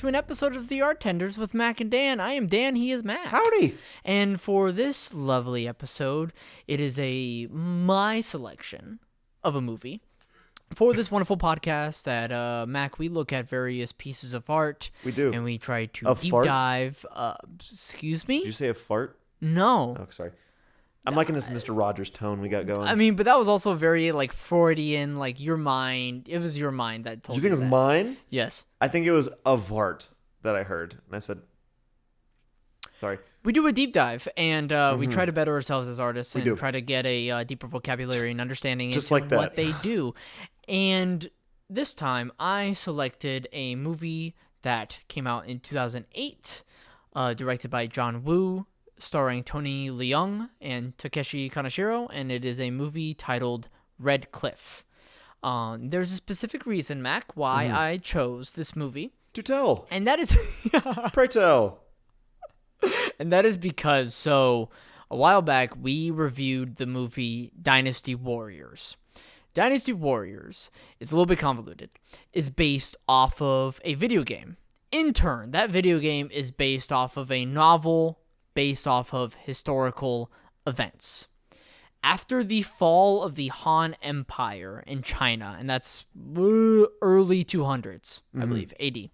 to an episode of The Artenders with Mac and Dan. I am Dan, he is Mac. Howdy. And for this lovely episode, it is my selection of a movie. For this wonderful podcast that, Mac, we look at various pieces of art. We do. And we try to A deep fart? dive. Excuse me? Did you say a fart? No. Oh, sorry. I'm liking this Mr. Rogers tone we got going. I mean, but that was also very, Freudian, your mind. It was your mind that told Did you think it was that. mine? Yes. I think it was a fart that I heard. And I said, sorry. We do a deep dive, and we try to better ourselves as artists and do. try to get a deeper vocabulary and understanding Just into like that. what they do. And this time, I selected a movie that came out in 2008, directed by John Woo, starring Tony Leung and Takeshi Kaneshiro, and it is a movie titled Red Cliff. There's a specific reason, Mac, why I chose this movie, To tell. and that is... Pray tell. And that is because, a while back, we reviewed the movie Dynasty Warriors. Dynasty Warriors is a little bit convoluted. It's based off of a video game. In turn, that video game is based off of a novel based off of historical events. After the fall of the Han Empire in China, and that's early 200s, I believe, AD,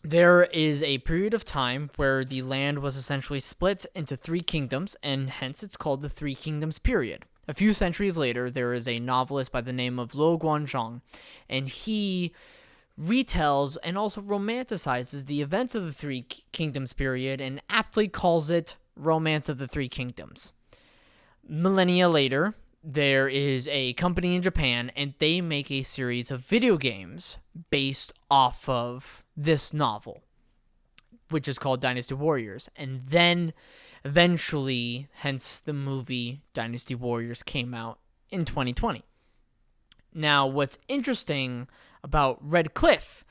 there is a period of time where the land was essentially split into three kingdoms, and hence it's called the Three Kingdoms period. A few centuries later, there is a novelist by the name of Luo Guanzhong, and he retells and also romanticizes the events of the Three Kingdoms period and aptly calls it Romance of the Three Kingdoms. Millennia later, there is a company in Japan, and they make a series of video games based off of this novel, which is called Dynasty Warriors. And then, eventually, hence the movie Dynasty Warriors came out in 2020. Now, what's interesting about Red Cliff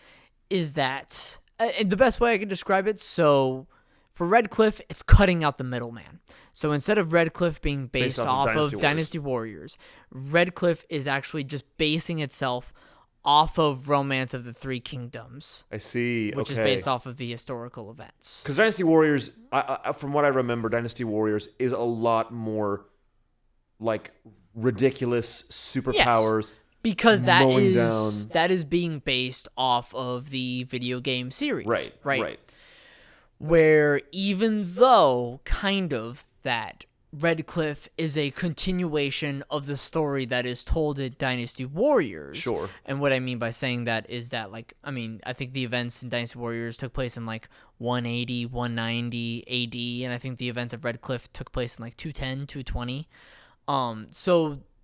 is that, the best way I can describe it, so for Red Cliff, it's cutting out the middleman. So instead of Red Cliff being based off of Dynasty Warriors, Red Cliff is actually just basing itself off of Romance of the Three Kingdoms. I see. Which is based off of the historical events. Because Dynasty Warriors, from what I remember, Dynasty Warriors is a lot more ridiculous superpowers. Yes. Because that mowing is being based off of the video game series. Right. Where even though kind of that Red Cliff is a continuation of the story that is told in Dynasty Warriors. Sure. And what I mean by saying that is that, I think the events in Dynasty Warriors took place in 180, 190 AD, and I think the events of Red Cliff took place in 210, 220.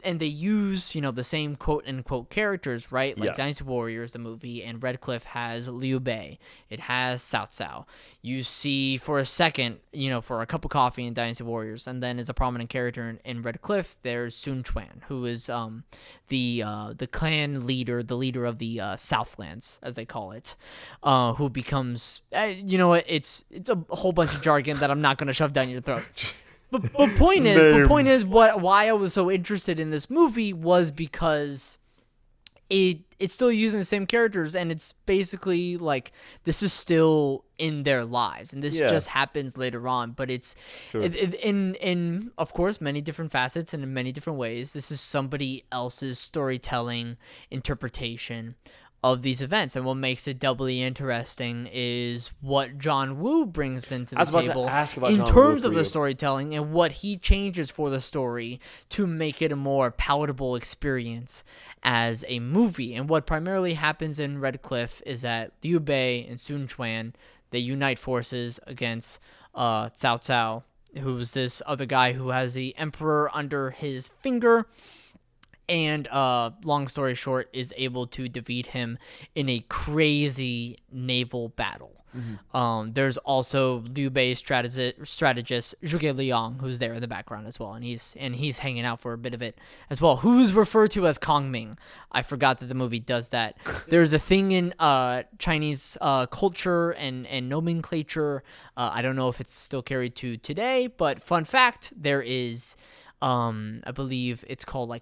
And they use, the same quote-unquote characters, right? Dynasty Warriors, the movie, and Red Cliff has Liu Bei. It has Cao Cao. You see, for a second, for a cup of coffee in Dynasty Warriors, and then as a prominent character in Red Cliff, there's Sun Quan, who is the clan leader, the leader of the Southlands, as they call it, who becomes, it's a whole bunch of jargon that I'm not going to shove down your throat. But point is, why I was so interested in this movie was because it's still using the same characters, and it's basically this is still in their lives, and this just happens later on. But it's in of course many different facets and in many different ways. This is somebody else's storytelling interpretation of these events, and what makes it doubly interesting is what John Woo brings into the table in terms of the storytelling and what he changes for the story to make it a more palatable experience as a movie. And what primarily happens in Red Cliff is that Liu Bei and Sun Quan, they unite forces against Cao Cao, who's this other guy who has the emperor under his finger, and long story short, is able to defeat him in a crazy naval battle. There's also Liu Bei's strategist Zhuge Liang, who's there in the background as well, and he's hanging out for a bit of it as well. Who's referred to as Kong Ming? I forgot that the movie does that. There's a thing in Chinese culture and nomenclature. I don't know if it's still carried to today, but fun fact: there is, I believe it's called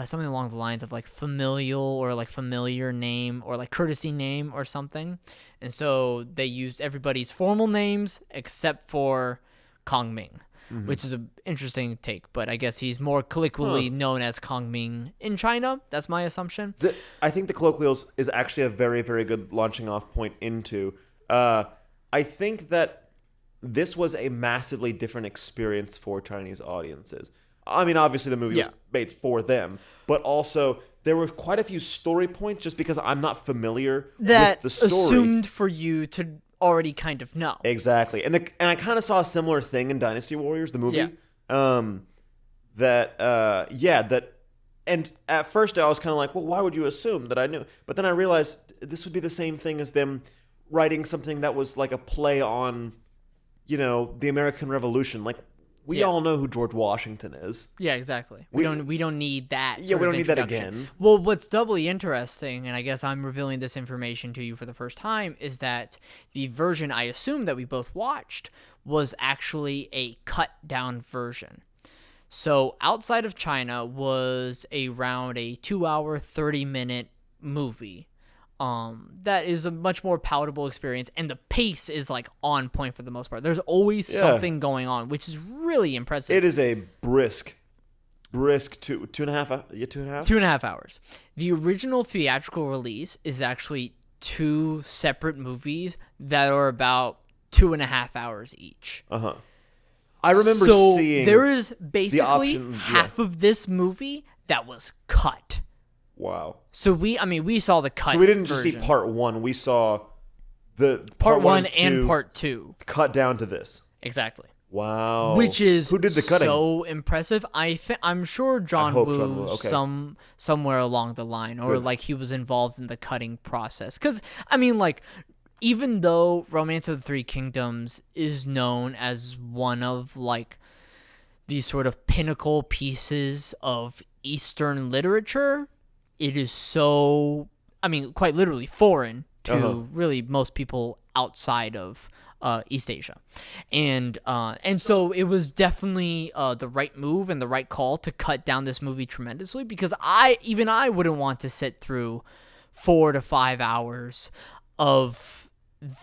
something along the lines of like familial or like familiar name or like courtesy name or something. And so they used everybody's formal names except for Kong Ming, which is an interesting take. But I guess he's more colloquially known as Kong Ming in China. That's my assumption. I think the colloquials is actually a very, very good launching off point into. I think that this was a massively different experience for Chinese audiences. I mean, obviously the movie was made for them, but also there were quite a few story points just because I'm not familiar with the story. Assumed for you to already kind of know. Exactly. And I kind of saw a similar thing in Dynasty Warriors, the movie. Yeah. And at first I was kind of like, well, why would you assume that I knew? But then I realized this would be the same thing as them writing something that was like a play on, the American Revolution. Like, we all know who George Washington is. Yeah, exactly. We don't need that. Yeah, we don't need that again. Well, what's doubly interesting, and I guess I'm revealing this information to you for the first time, is that the version I assume that we both watched was actually a cut down version. So outside of China was around a 2-hour, 30-minute movie. That is a much more palatable experience, and the pace is like on point for the most part. There's always something going on, which is really impressive. It is a brisk 2.5 2.5 hours. The original theatrical release is actually 2 separate movies that are about 2.5 hours each. I remember seeing there is basically half of this movie that was cut. Wow. So we saw the cut. So we didn't just version. see part 1. We saw the part 1 and part 2 cut down to this. Exactly. Wow. Which is who did the cutting? So impressive. I'm sure John Woo okay. somewhere along the line, or like he was involved in the cutting process. Because I mean, like, even though Romance of the Three Kingdoms is known as one of like these sort of pinnacle pieces of Eastern literature, it is so, quite literally foreign to really most people outside of East Asia. And so it was definitely the right move and the right call to cut down this movie tremendously, because I wouldn't want to sit through 4 to 5 hours of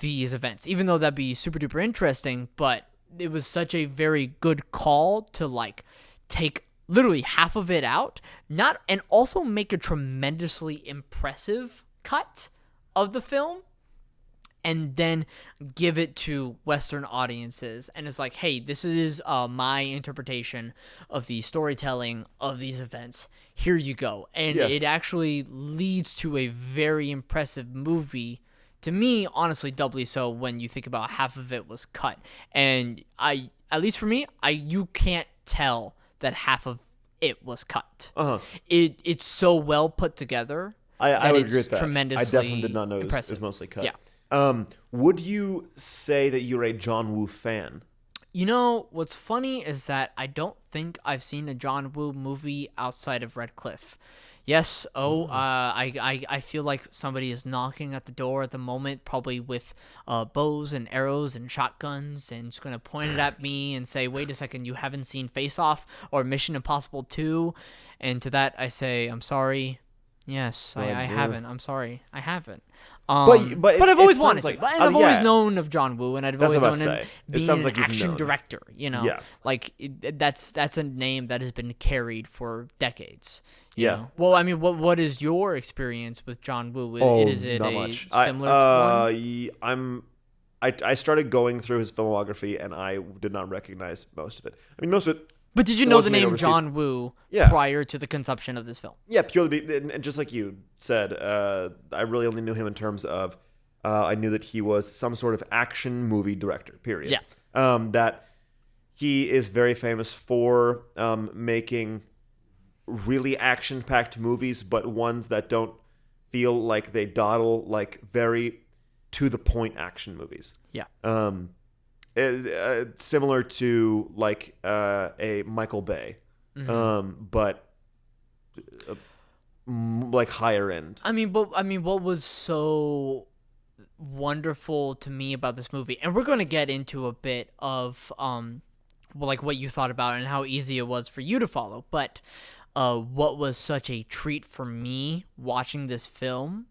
these events, even though that'd be super duper interesting. But it was such a very good call to like take literally half of it out, and also make a tremendously impressive cut of the film, and then give it to Western audiences. And it's like, hey, this is my interpretation of the storytelling of these events. Here you go. And it actually leads to a very impressive movie. To me, honestly, doubly so when you think about half of it was cut. And at least for me, you can't tell that half of it was cut. It's so well put together. I would agree with that. Tremendously I definitely did not know it was mostly cut. Yeah. Would you say that you're a John Woo fan? What's funny is that I don't think I've seen a John Woo movie outside of Red Cliff. Yes, I feel like somebody is knocking at the door at the moment, probably with bows and arrows and shotguns, and just going to point it at me and say, wait a second, you haven't seen Face Off or Mission Impossible 2? And to that I say, I'm sorry. Yes, I haven't. I'm sorry. I haven't. But I've always wanted to. And I've always known of John Woo, and I've always known him being an action director. Like that's a name that has been carried for decades. You know? Well, what is your experience with John Woo? Is it not a much. similar one? I started going through his filmography, and I did not recognize most of it. Most of it. But did you know the name John Woo prior to the consumption of this film? Yeah, purely, and just like you said, I really only knew him in terms of I knew that he was some sort of action movie director, period. Yeah. That he is very famous for making really action-packed movies, but ones that don't feel like they dawdle, like very to-the-point action movies. Yeah. Similar to like a Michael Bay, but like higher end. What was so wonderful to me about this movie, and we're going to get into a bit of like what you thought about and how easy it was for you to follow, but what was such a treat for me watching this film,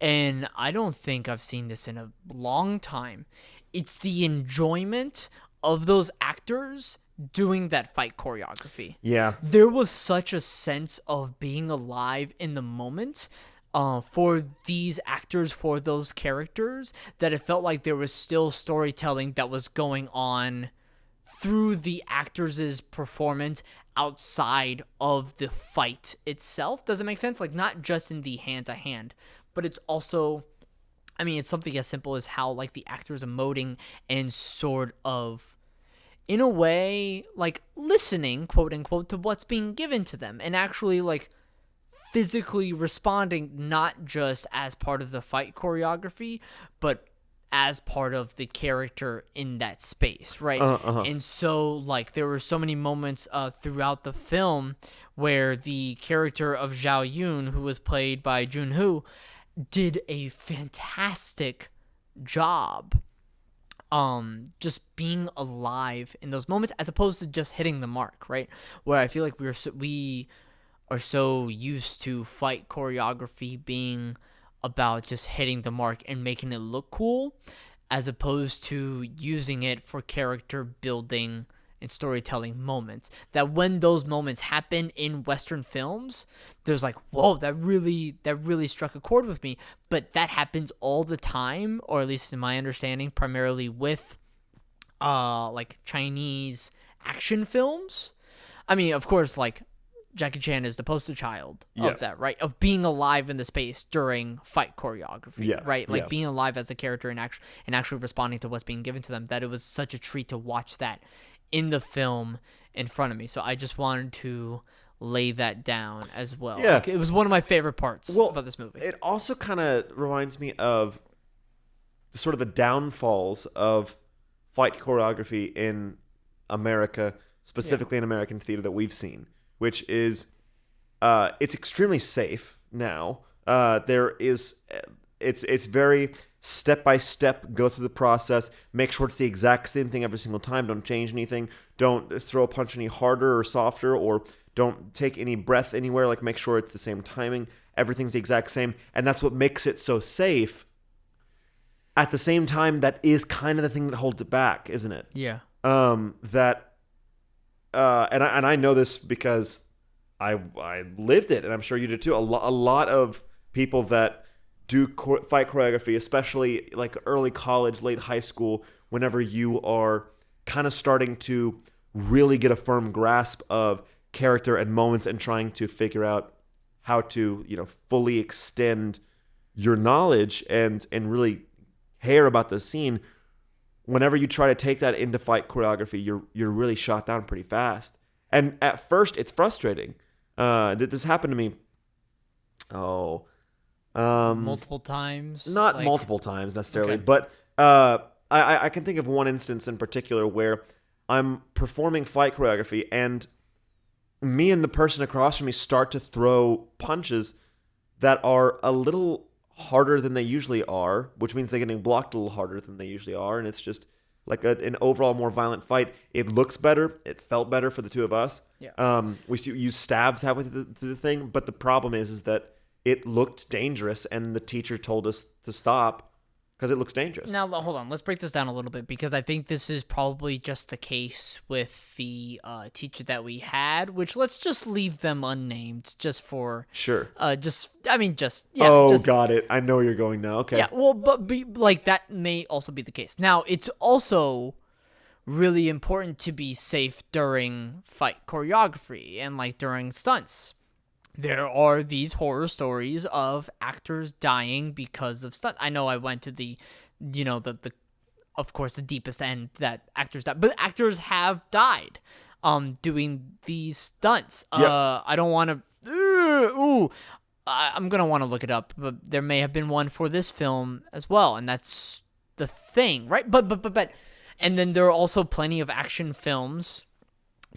and I don't think I've seen this in a long time. It's the enjoyment of those actors doing that fight choreography. Yeah. There was such a sense of being alive in the moment for these actors, for those characters, that it felt like there was still storytelling that was going on through the actors' performance outside of the fight itself. Does it make sense? Like, not just in the hand-to-hand, but it's also, I mean, it's something as simple as how, like, the actors emoting and sort of, in a way, like, listening, quote unquote, to what's being given to them, and actually, like, physically responding, not just as part of the fight choreography, but as part of the character in that space, right? And so, like, there were so many moments throughout the film where the character of Zhao Yun, who was played by Junho, did a fantastic job just being alive in those moments, as opposed to just hitting the mark, right? Where I feel like we are so used to fight choreography being about just hitting the mark and making it look cool, as opposed to using it for character building and storytelling moments. That when those moments happen in Western films, there's like, whoa, that really struck a chord with me. But that happens all the time, or at least in my understanding, primarily with like Chinese action films. I mean, of course, like, Jackie Chan is the poster child of that, right? Of being alive in the space during fight choreography, right? Like, being alive as a character and actually responding to what's being given to them. That it was such a treat to watch that in the film in front of me. So I just wanted to lay that down as well. Yeah. Like, it was one of my favorite parts about this movie. It also kind of reminds me of sort of the downfalls of fight choreography in America, specifically in American theater, that we've seen, which is it's extremely safe now. It's very step by step, go through the process, make sure it's the exact same thing every single time, don't change anything, don't throw a punch any harder or softer, or don't take any breath anywhere, like, make sure it's the same timing, everything's the exact same, and that's what makes it so safe. At the same time, that is kind of the thing that holds it back, isn't it? Yeah. And I know this because I lived it, and I'm sure you did too. A lot of people that do fight choreography, especially like early college, late high school, whenever you are kind of starting to really get a firm grasp of character and moments and trying to figure out how to, fully extend your knowledge and really care about the scene. Whenever you try to take that into fight choreography, you're really shot down pretty fast. And at first, it's frustrating. This happened to me. Multiple times? Not like, multiple times necessarily, okay. but I can think of one instance in particular where I'm performing fight choreography, and me and the person across from me start to throw punches that are a little harder than they usually are, which means they're getting blocked a little harder than they usually are, and it's just like an overall more violent fight. It looks better. It felt better for the two of us. Yeah. We use stabs halfway through the thing, but the problem is that it looked dangerous, and the teacher told us to stop because it looks dangerous. Now, hold on. Let's break this down a little bit, because I think this is probably just the case with the teacher that we had, which let's just leave them unnamed just for... Sure. Yeah. Got it. I know where you're going now. Okay. Yeah, well, but that may also be the case. Now, it's also really important to be safe during fight choreography and, like, during stunts. There are these horror stories of actors dying because of stunt. I know I went to the of course, the deepest end that actors die, but actors have died doing these stunts. Yep. I don't want to... I'm going to want to look it up, but there may have been one for this film as well, and that's the thing, right? But and then there are also plenty of action films,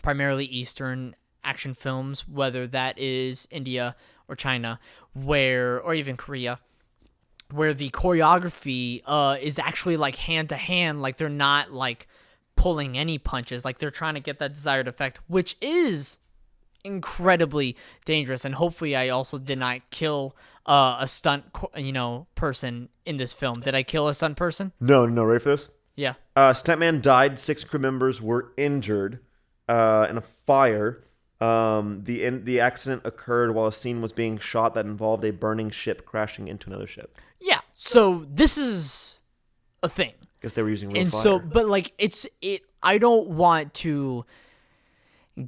primarily Eastern action films, whether that is India or China, or even Korea, where the choreography is actually like hand to hand, like they're not like pulling any punches, like they're trying to get that desired effect, which is incredibly dangerous. And hopefully I also did not kill a stunt, person in this film. Did I kill a stunt person? No, ready for this? Yeah. Stuntman died. 6 crew members were injured in a fire. The accident occurred while a scene was being shot that involved a burning ship crashing into another ship. Yeah. So this is a thing. Because they were using real And fire. so, but like I don't want to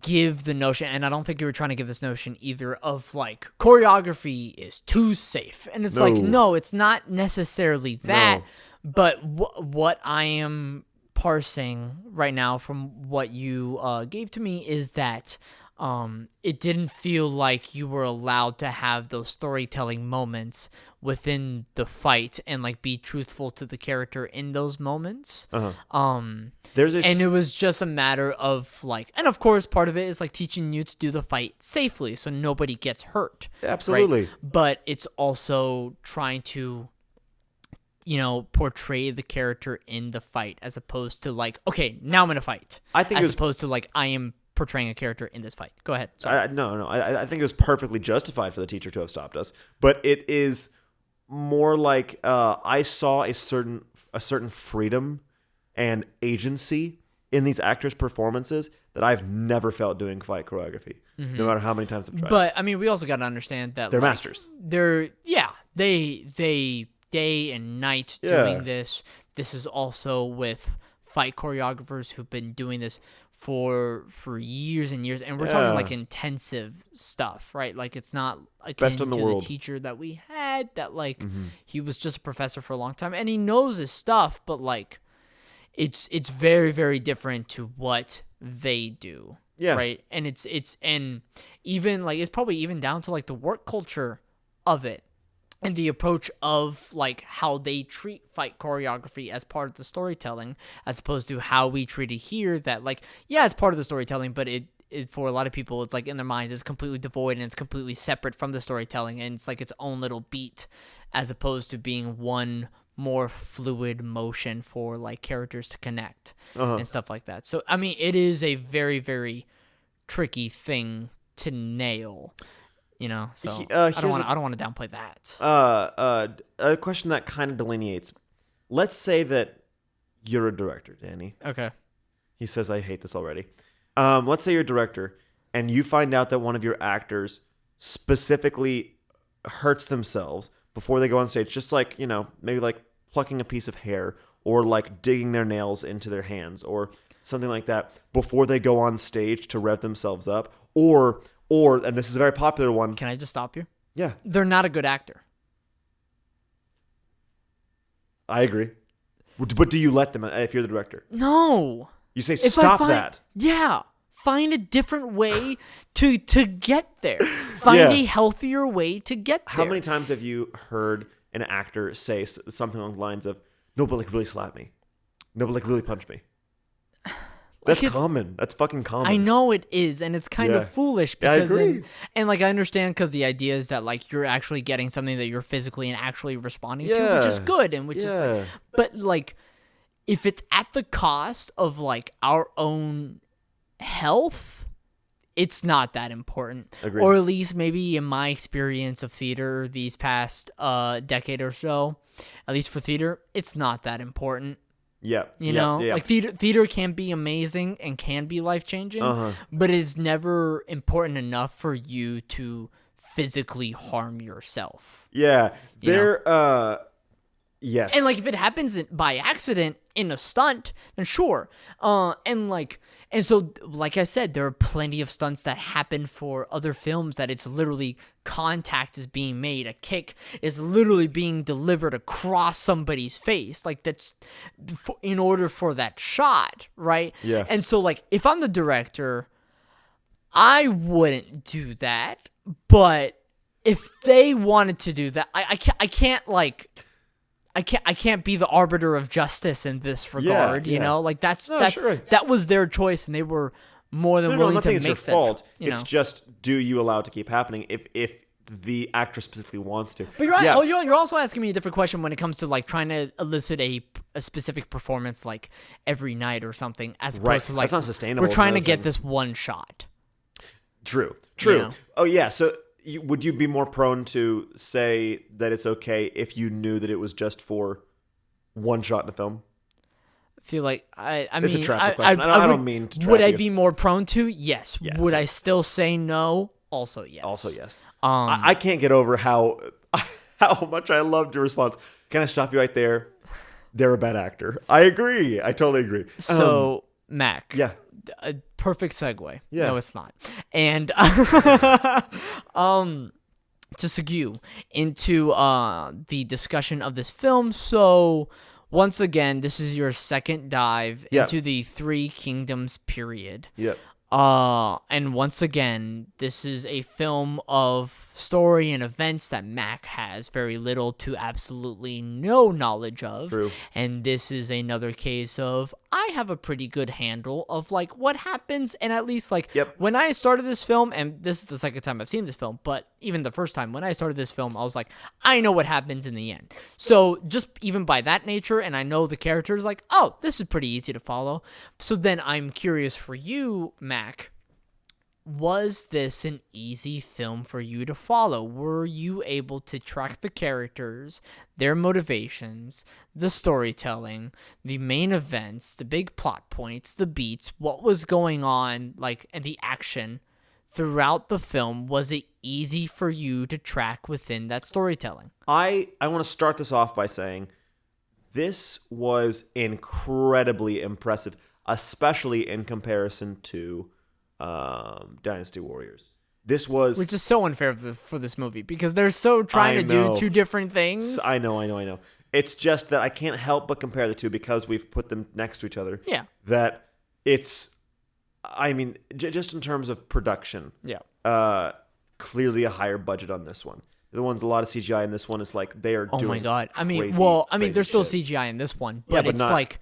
give the notion, and I don't think you were trying to give this notion either, of like choreography is too safe. And it's like, no, it's not necessarily that. No. But what I am parsing right now from what you gave to me is that it didn't feel like you were allowed to have those storytelling moments within the fight and like be truthful to the character in those moments. And it was just a matter of like, and of course part of it is like teaching you to do the fight safely so nobody gets hurt. Absolutely. Right? But it's also trying to portray the character in the fight as opposed to like, okay, now I'm in a fight. I think opposed to like, I am portraying a character in this fight. Go ahead. I think it was perfectly justified for the teacher to have stopped us, but it is more like I saw a certain freedom and agency in these actors' performances that I've never felt doing fight choreography, no matter how many times I've tried. But I mean, we also got to understand that they're masters. They day and night doing this. This is also with fight choreographers who've been doing this for years and years, and we're talking like intensive stuff, right? Like it's not akin to the teacher that we had that like he was just a professor for a long time and he knows his stuff, but like it's very, very different to what they do. Yeah. Right. And it's and even like it's probably even down to like the work culture of it. And the approach of like how they treat fight choreography as part of the storytelling, as opposed to how we treat it here. That like, yeah, it's part of the storytelling, but it for a lot of people, it's like in their minds, it's completely devoid and it's completely separate from the storytelling, and it's like its own little beat, as opposed to being one more fluid motion for like characters to connect and stuff like that. So I mean, it is a very, very tricky thing to nail. So I don't want to downplay that. A question that kind of delineates. Let's say that you're a director, Danny. Okay. He says, I hate this already. Let's say you're a director, and you find out that one of your actors specifically hurts themselves before they go on stage, just like, maybe like plucking a piece of hair or like digging their nails into their hands or something like that before they go on stage to rev themselves up, or, and this is a very popular one. Can I just stop you? Yeah. They're not a good actor. I agree. But do you let them if you're the director? No. You say, stop that. Yeah. Find a different way to get there. Find a healthier way to get there. How many times have you heard an actor say something along the lines of, no, but like really slap me. No, but like really punch me. That's common. That's fucking common. I know it is, and it's kind of foolish because, I agree. And like I understand because the idea is that like you're actually getting something that you're physically and actually responding to, which is good, and which is, like, but like if it's at the cost of like our own health, it's not that important. Agreed. Or at least maybe in my experience of theater these past decade or so, at least for theater, it's not that important. Yeah. Like theater can be amazing and can be life-changing, but it's never important enough for you to physically harm yourself. Yeah. Yes. And like if it happens by accident in a stunt, then sure. And so like I said, there are plenty of stunts that happen for other films that it's literally contact is being made, a kick is literally being delivered across somebody's face. Like that's in order for that shot, right? Yeah. And so like if I'm the director, I wouldn't do that, but if they wanted to do that, I can't be the arbiter of justice in this regard, you know? Like that was their choice, and they were more than willing to make that. It's your fault. It's just, do you allow it to keep happening if the actor specifically wants to? But you're right. Yeah. Oh, you're also asking me a different question when it comes to like trying to elicit a specific performance like every night or something, as opposed to like that's not sustainable. We're trying to get this one shot. True. You know? Oh yeah. So would you be more prone to say that it's okay if you knew that it was just for one shot in a film? I feel like I It's mean a trap question. I don't mean to trap would I you. be more prone to? Yes. Yes, Would I yes. still say no? Also yes. Also, yes. Um, I can't get over how much I loved your response. Can I stop you right there? They're a bad actor. I agree. I totally agree. So Mac. Yeah. A perfect segue. Yeah. No, it's not. And to segue into the discussion of this film. So once again, this is your second dive Yeah. into the Three Kingdoms period. Yep. And once again, this is a film of story and events that Mac has very little to absolutely no knowledge of. True. And this is another case of I have a pretty good handle of like what happens, and at least like Yep. when I started this film, and this is the second time I've seen this film, but even the first time when I started this film, I was like, I know what happens in the end. So just even by that nature, and I know the characters, like, oh, this is pretty easy to follow. So then I'm curious for you, Mac. Was this an easy film for you to follow? Were you able to track the characters, their motivations, the storytelling, the main events, the big plot points, the beats, what was going on, like, and the action throughout the film? Was it easy for you to track within that storytelling? I want to start this off by saying this was incredibly impressive, especially in comparison to Dynasty Warriors. This was, Which is so unfair for this movie because they're so trying I to do know. two different things. I know. It's just that I can't help but compare the two because we've put them next to each other. Yeah. That it's, I mean, just in terms of production, Yeah. clearly a higher budget on this one. The one's a lot of CGI, and this one is like they are Oh doing. my god! I mean, crazy there's still shit. CGI in this one, Yeah, but but it's not- like,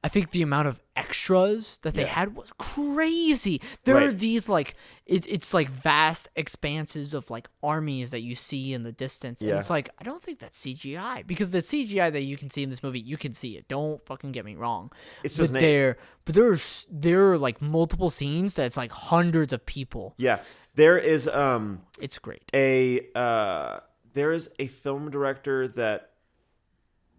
I think the amount of extras that they Yeah. had was crazy. There are Right. these like, it's like vast expanses of like armies that you see in the distance, and Yeah. it's like I don't think that's CGI because the CGI that you can see in this movie, you can see it. Don't fucking get me wrong. It's but just there are like multiple scenes that's like hundreds of people. Yeah, there is It's great. there is a film director that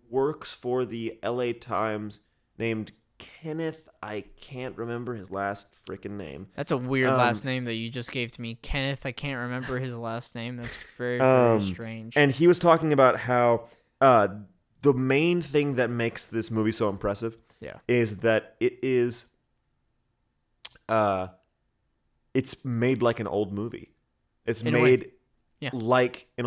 works for the LA Times named Kenneth. I can't remember his last freaking name. That's a weird last name that you just gave to me. Kenneth, I can't remember his last name. That's very, very strange. And he was talking about how the main thing that makes this movie so impressive Yeah. is that it is it's made like an old movie. It's In a way. made Yeah. like an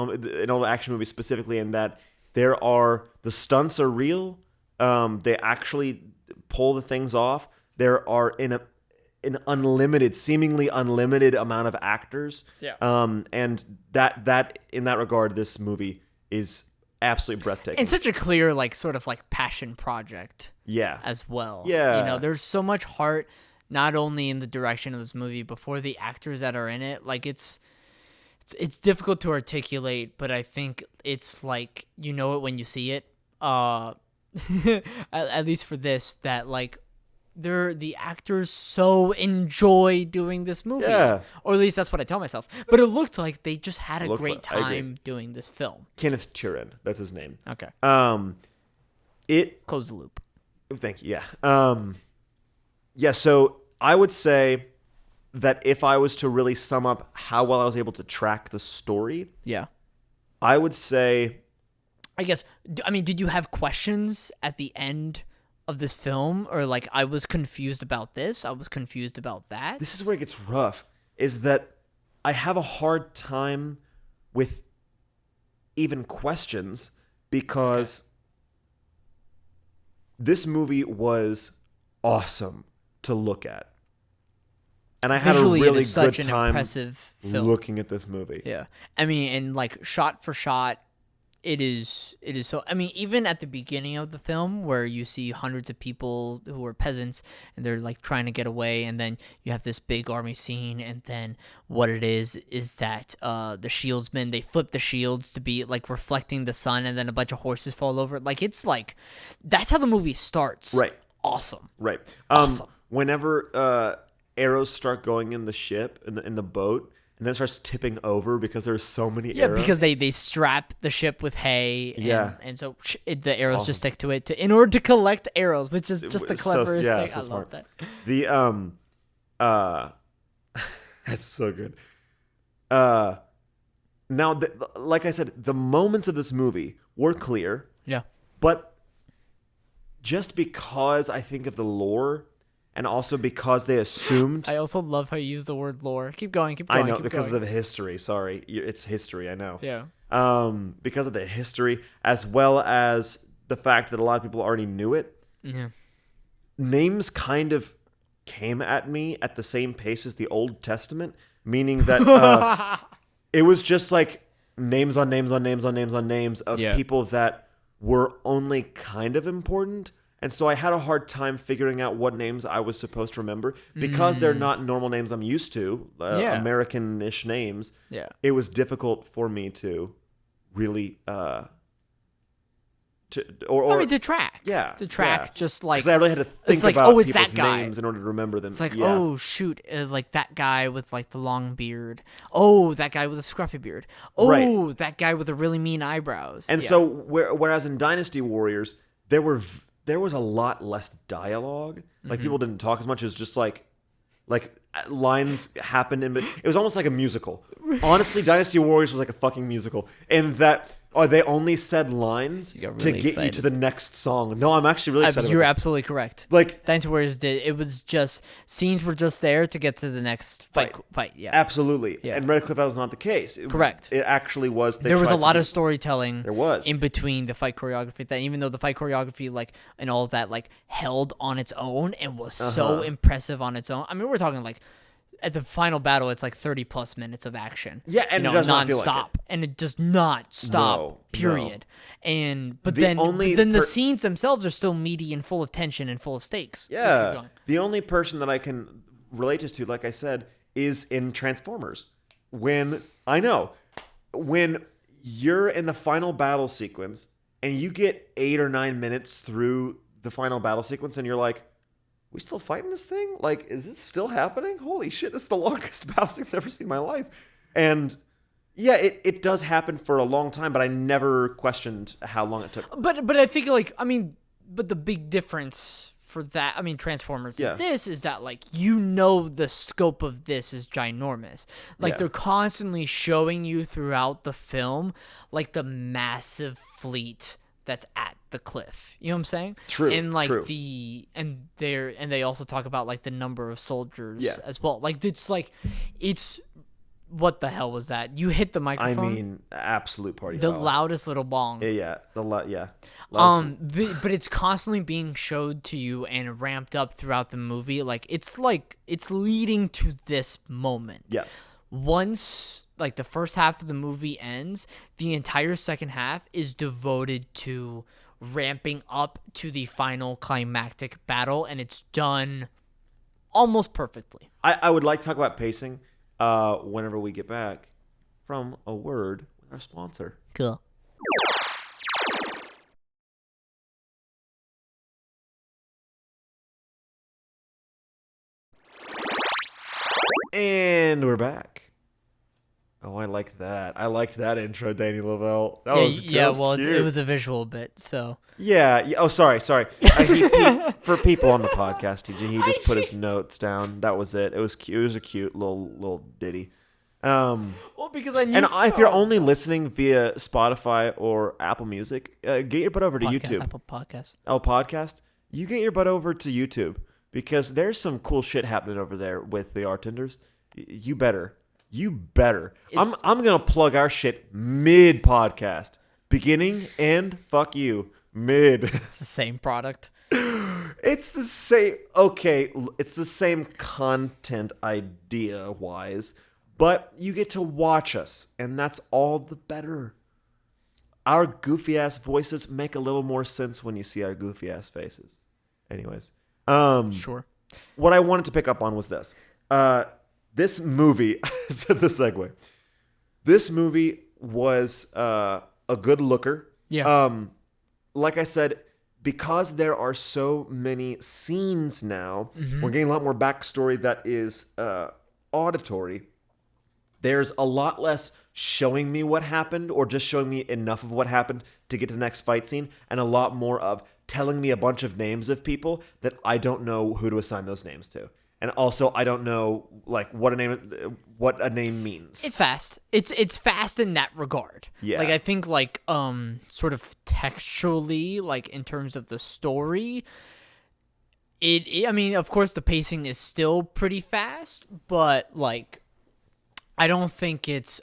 old action movie, specifically in that the stunts are real. They actually pull the things off. There are an seemingly unlimited amount of actors. Yeah. And that in that regard, this movie is absolutely breathtaking. And such a clear, like, sort of like passion project Yeah. as well. Yeah. You know, there's so much heart, not only in the direction of this movie, but for the actors that are in it. Like, it's difficult to articulate, but I think it's like, you know it when you see it. At least for this, that like the actors so enjoy doing this movie. Yeah. Or at least that's what I tell myself. But it looked like they just had a Looked great like- I agree. time doing this film. Kenneth Turin, that's his name. Okay. Close the loop. Thank you. Yeah. Yeah. So I would say that if I was to really sum up how well I was able to track the story, Yeah. I would say, I guess, did you have questions at the end of this film? Or like, I was confused about this, I was confused about that? this is where it gets rough, is that I have a hard time with even questions because this movie was awesome to look at. And I had Visually, a it really is such good an time impressive film. looking at this movie. Yeah. I mean, and like shot for shot, it is so, I mean, even at the beginning of the film where you see hundreds of people who are peasants and they're like trying to get away, and then you have this big army scene, and then what it is that the shieldsmen, they flip the shields to be like reflecting the sun, and then a bunch of horses fall over. Like, it's like, that's how the movie starts. Right. Awesome. Right. Awesome. Whenever arrows start going in the ship, in the boat, and then it starts tipping over because there's so many Yeah, arrows. because they strap the ship with hay, and so the arrows Awesome. just stick to it in order to collect arrows, which is just the cleverest thing. So I smart. love that. The that's so good. Now, like I said, the moments of this movie were clear. Yeah. But just because I think of the lore, and also because they assumed... I also love how you use the word lore. Keep going. I know, because of the history. Sorry. It's history, I know. Yeah. Because of the history, as well as the fact that a lot of people already knew it. Yeah. Names kind of came at me at the same pace as the Old Testament, meaning that it was just like names on names on names on names on names of people that were only kind of important. And so I had a hard time figuring out what names I was supposed to remember because they're not normal names I'm used to, American-ish names. Yeah. It was difficult for me to really to track. Yeah. To track, just like... Because I really had to think like, about it's people's that guy. names in order to remember them. It's like, oh, shoot, like that guy with like the long beard. Oh, that guy with a scruffy beard. Oh, that guy with the really mean eyebrows. And so, whereas in Dynasty Warriors, there was a lot less dialogue. Like, people didn't talk as much. It was just like lines happened. It was almost like a musical. Honestly, Dynasty Warriors was like a fucking musical. In that... they only said lines to get you to the next song. No, I'm actually really excited. You're absolutely correct. Like, Dynasty Warriors did. It was just scenes were just there to get to the next fight. Yeah, absolutely. Yeah. And Red Cliff, that was not the case. Correct. It actually was. There was a lot of storytelling. There was in between the fight choreography. That even though the fight choreography, like and all of that, like held on its own and was so impressive on its own. I mean, we're talking like. At the final battle, it's like 30 plus minutes of action. Yeah, and it does not feel like it. And it does not stop. No, period. No. And but then the scenes themselves are still meaty and full of tension and full of stakes. Yeah. The only person that I can relate this to, like I said, is in Transformers. When you're in the final battle sequence and you get 8 or 9 minutes through the final battle sequence, and you're like, we still fighting this thing? Like, is this still happening? Holy shit, this is the longest battle sequence I've ever seen in my life. And yeah, it does happen for a long time, but I never questioned how long it took. But I think but the big difference for that, Transformers this is that the scope of this is ginormous. They're constantly showing you throughout the film like the massive fleet that's at the cliff. You know what I'm saying? True. And true. they also talk about like the number of soldiers as well. It's what the hell was that? You hit the microphone. I mean, absolute party. The loudest little bong. Yeah. But it's constantly being showed to you and ramped up throughout the movie. It's leading to this moment. Yeah. Once the first half of the movie ends, the entire second half is devoted to ramping up to the final climactic battle, and it's done almost perfectly. I would like to talk about pacing whenever we get back from a word with our sponsor. Cool. And we're back. Oh, I like that. I liked that intro, Danny Lavelle. That was cute. It was a visual bit, so. Yeah. Oh, sorry. For people on the podcast, he just put his notes down. That was it. It was cute. It was a cute little ditty. Because I knew. And if you're only listening via Spotify or Apple Music, get your butt over to YouTube. Apple Podcast. Podcast. You get your butt over to YouTube because there's some cool shit happening over there with the Artenders. You better. I'm gonna plug our shit mid podcast, beginning and fuck you mid. It's the same product. It's the same. Okay, it's the same content idea wise, but you get to watch us, and that's all the better. Our goofy ass voices make a little more sense when you see our goofy ass faces. Anyways, sure. What I wanted to pick up on was this. This movie, the segue. This movie was a good looker. Yeah. Like I said, because there are so many scenes now, we're getting a lot more backstory that is auditory. There's a lot less showing me what happened or just showing me enough of what happened to get to the next fight scene, and a lot more of telling me a bunch of names of people that I don't know who to assign those names to. And also, I don't know like what a name means. It's fast. It's fast in that regard. Yeah. Like I think like sort of textually, like in terms of the story, I mean, of course the pacing is still pretty fast, but like I don't think it's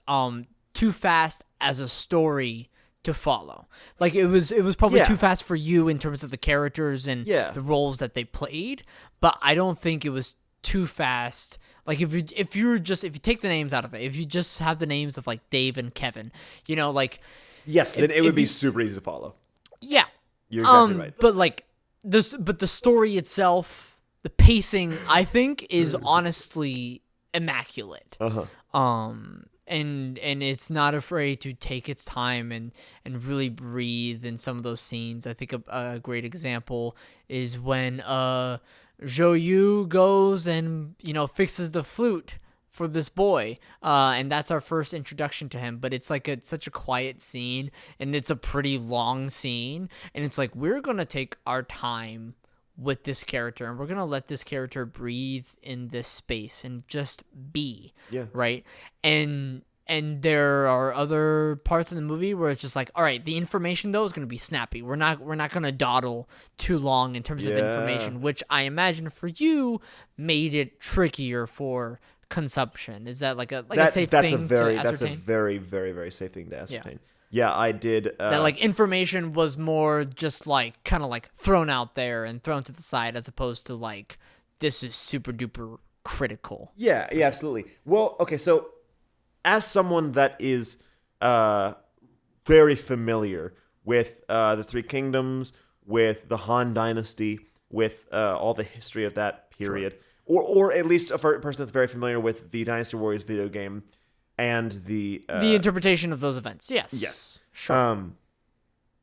too fast as a story to follow. Like it was probably too fast for you in terms of the characters and the roles that they played, but I don't think it was too fast. Like if you take the names out of it, if you just have the names of like Dave and Kevin, you know, like yes, then it would be super easy to follow. Yeah. You're exactly right. But like the story itself, the pacing, I think is honestly immaculate. And it's not afraid to take its time and really breathe in some of those scenes. I think a great example is when Zhou Yu goes and, you know, fixes the flute for this boy, and that's our first introduction to him. But it's like such a quiet scene, and it's a pretty long scene, and it's like we're gonna take our time with this character, and we're gonna let this character breathe in this space and just be. Right. And there are other parts of the movie where it's just like, all right, the information though is gonna be snappy. We're not gonna dawdle too long in terms of information, which I imagine for you made it trickier for consumption. Is that like a safe thing to ascertain? That's a very, very, very safe thing to ascertain. Yeah, I did. That like information was more just like kind of like thrown out there and thrown to the side, as opposed to like this is super duper critical. Yeah, absolutely. Well, okay, so as someone that is very familiar with the Three Kingdoms, with the Han Dynasty, with all the history of that period, or at least a person that's very familiar with the Dynasty Warriors video game and the interpretation of those events. Yes. Sure.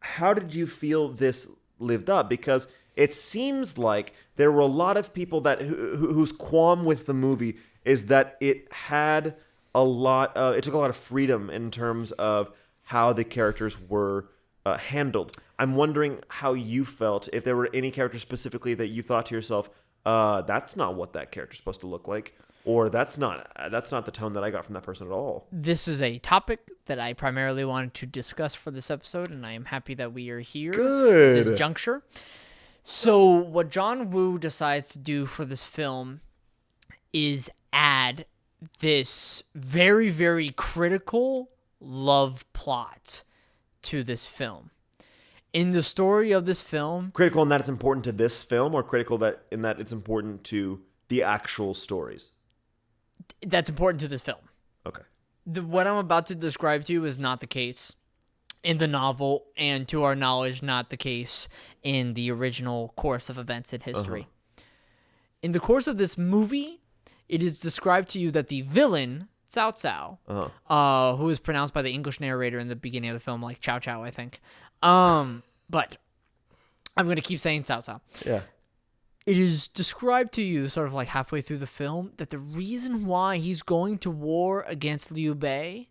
How did you feel this lived up? Because it seems like there were a lot of people that whose qualm with the movie is that it had it took a lot of freedom in terms of how the characters were handled. I'm wondering how you felt, if there were any characters specifically that you thought to yourself, that's not what that character's supposed to look like, or that's not the tone that I got from that person at all. This is a topic that I primarily wanted to discuss for this episode, and I am happy that we are here Good. at this juncture. So what John Woo decides to do for this film is add this very, very critical love plot to this film. In the story of this film... Critical in that it's important to this film, or critical in that it's important to the actual stories? That's important to this film. Okay. What I'm about to describe to you is not the case in the novel, and to our knowledge, not the case in the original course of events in history. In the course of this movie, it is described to you that the villain, Cao Cao, who is pronounced by the English narrator in the beginning of the film like Chow Chow, I think. But I'm going to keep saying Cao Cao. Yeah. It is described to you sort of like halfway through the film that the reason why he's going to war against Liu Bei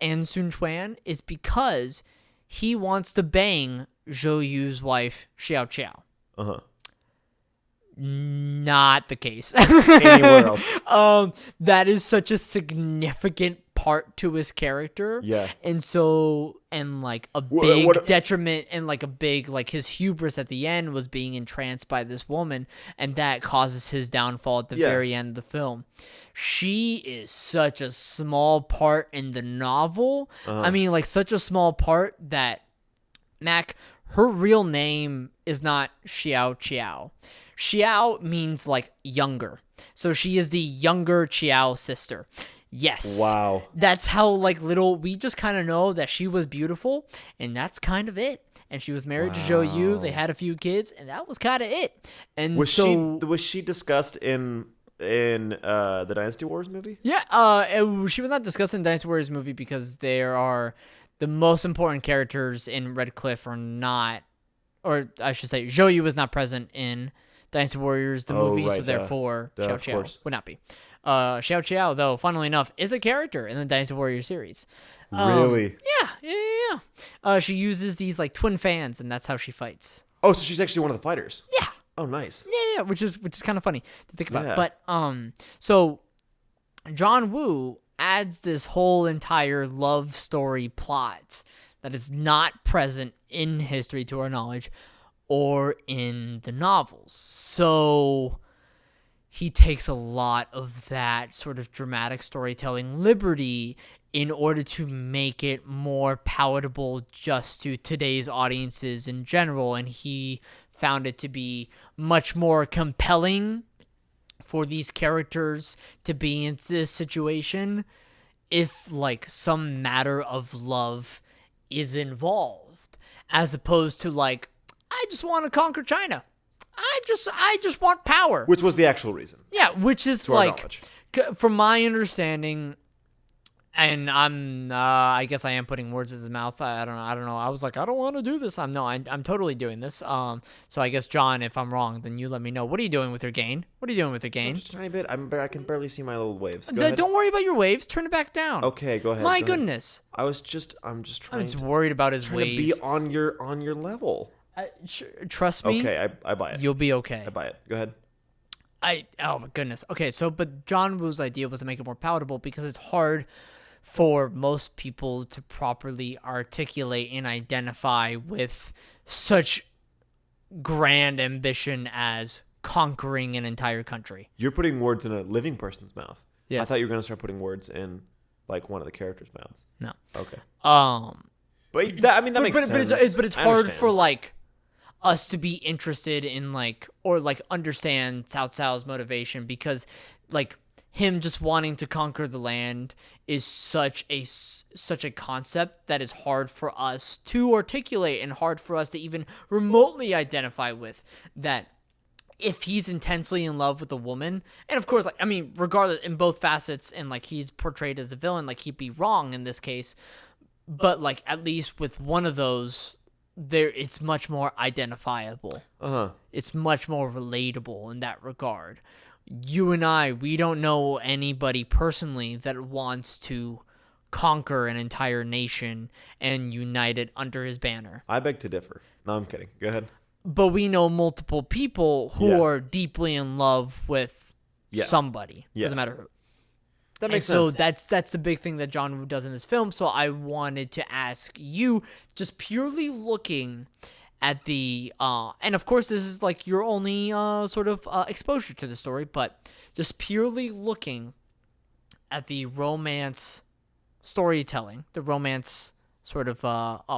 and Sun Quan is because he wants to bang Zhou Yu's wife, Xiao Qiao. Not the case. Anywhere else. That is such a significant part to his character. Yeah. And like a big detriment, and like a big, like his hubris at the end was being entranced by this woman, and that causes his downfall at the very end of the film. She is such a small part in the novel. I mean, like such a small part that, Mac, her real name is not Xiao Qiao. Xiao means like younger. So she is the younger Qiao sister. Yes. Wow. That's how like we just kind of know that she was beautiful, and that's kind of it. And she was married to Zhou Yu. They had a few kids, and that was kind of it. And was she discussed in the Dynasty Wars movie? Yeah. She was not discussed in the Dynasty Warriors movie because there are the most important characters in Red Cliff are not or I should say, Zhou was not present in Dynasty Warriors, the movie, so right, therefore Xiao of Qiao course. would not be. Xiao Qiao, though, funnily enough, is a character in the Dynasty Warriors series. Really? Yeah. She uses these like twin fans, and that's how she fights. Oh, so she's actually one of the fighters. Yeah. Oh, nice. Yeah, which is kind of funny to think about. Yeah. But so John Woo adds this whole entire love story plot that is not present in history to our knowledge or in the novels. So he takes a lot of that sort of dramatic storytelling liberty in order to make it more palatable just to today's audiences in general, and he found it to be much more compelling for these characters to be in this situation if like some matter of love is involved, as opposed to like, I just want to conquer China. I just want power. Which was the actual reason. Yeah, which is To our like, knowledge. from my understanding, and I guess I am putting words in his mouth. I don't know. I was like, I don't want to do this. I'm totally doing this. So I guess, John, if I'm wrong, then you let me know. What are you doing with your gain? What are you doing with your gain? Just a tiny bit. I can barely see my little waves. Go ahead. Don't worry about your waves. Turn it back down. Okay, go ahead. My go ahead. goodness. I'm just I'm trying just to, worried about his trying to waves. be on your level. Trust me. Okay, I buy it. You'll be okay. I buy it. Go ahead. Oh my goodness. Okay, but John Woo's idea was to make it more palatable because it's hard for most people to properly articulate and identify with such grand ambition as conquering an entire country. You're putting words in a living person's mouth. Yes. I thought you were going to start putting words in like one of the characters' mouths. No. Okay. But That makes sense. But it's I hard understand. for like us to be interested in like, or like understand Cao Cao's motivation, because like him just wanting to conquer the land is such a concept that is hard for us to articulate and hard for us to even remotely identify with. That if he's intensely in love with a woman, and of course, like, I mean, regardless, in both facets, and like he's portrayed as a villain, like he'd be wrong in this case, but like at least with one of those, it's much more identifiable. It's much more relatable in that regard. You and I, we don't know anybody personally that wants to conquer an entire nation and unite it under his banner. I beg to differ. No, I'm kidding. Go ahead. But we know multiple people who are deeply in love with somebody. Yeah. Doesn't matter who. That makes and sense. so that's the big thing that John Woo does in this film. So I wanted to ask you, just purely looking at the and of course this is like your only sort of exposure to the story, but just purely looking at the romance storytelling, the romance sort of